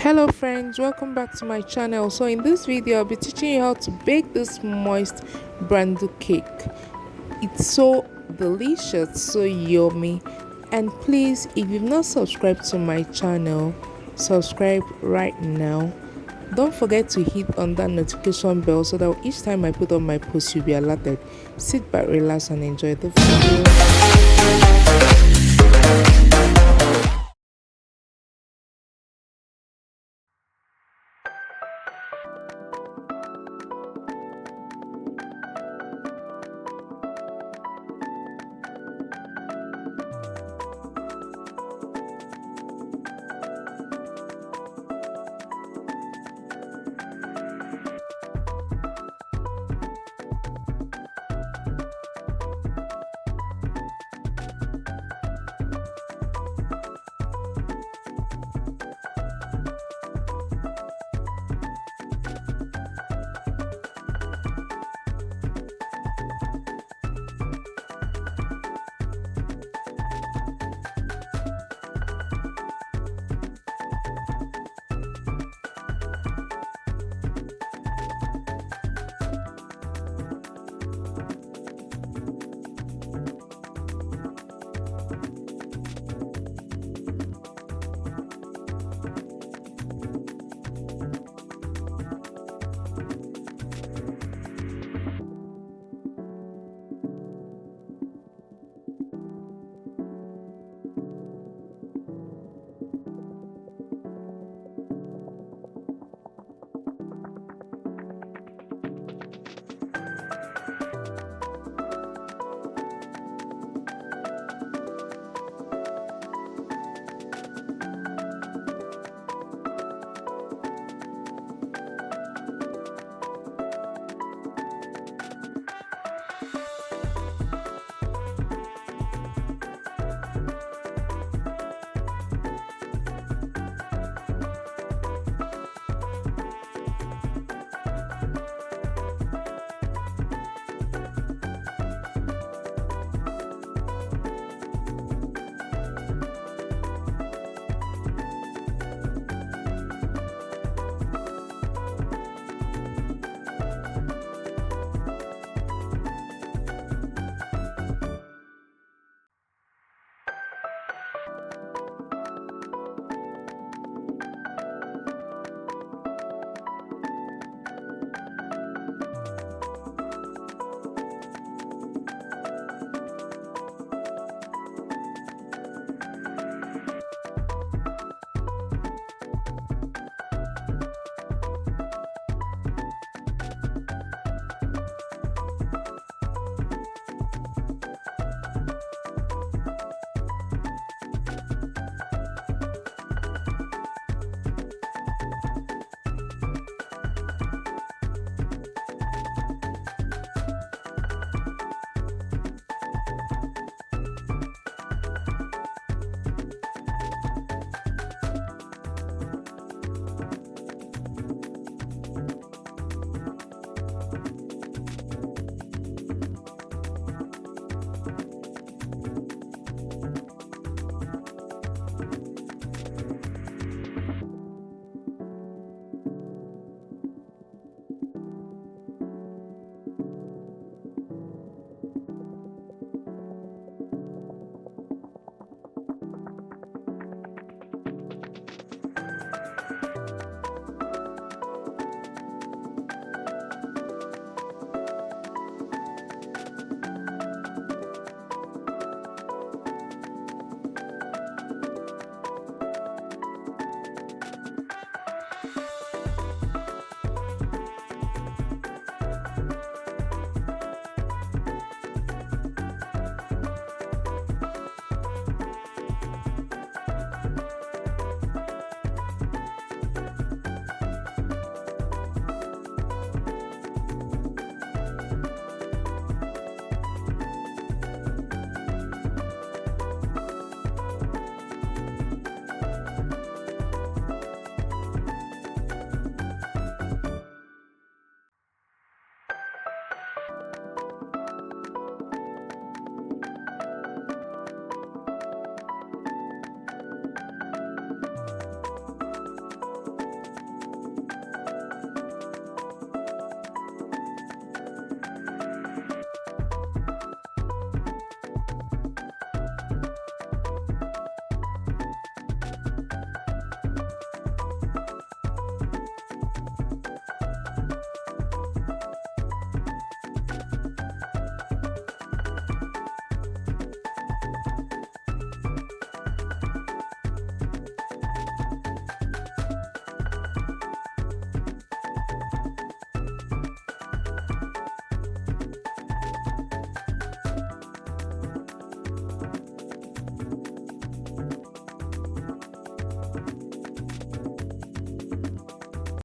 Hello friends, welcome back to my channel. So in this video I'll be teaching you how to bake this moist brandy cake. It's so delicious, so yummy, and please, if you've not subscribed to my channel, subscribe right now. Don't forget to hit on that notification bell so that each time I put on my post you'll be alerted. Sit back, relax, and enjoy the video.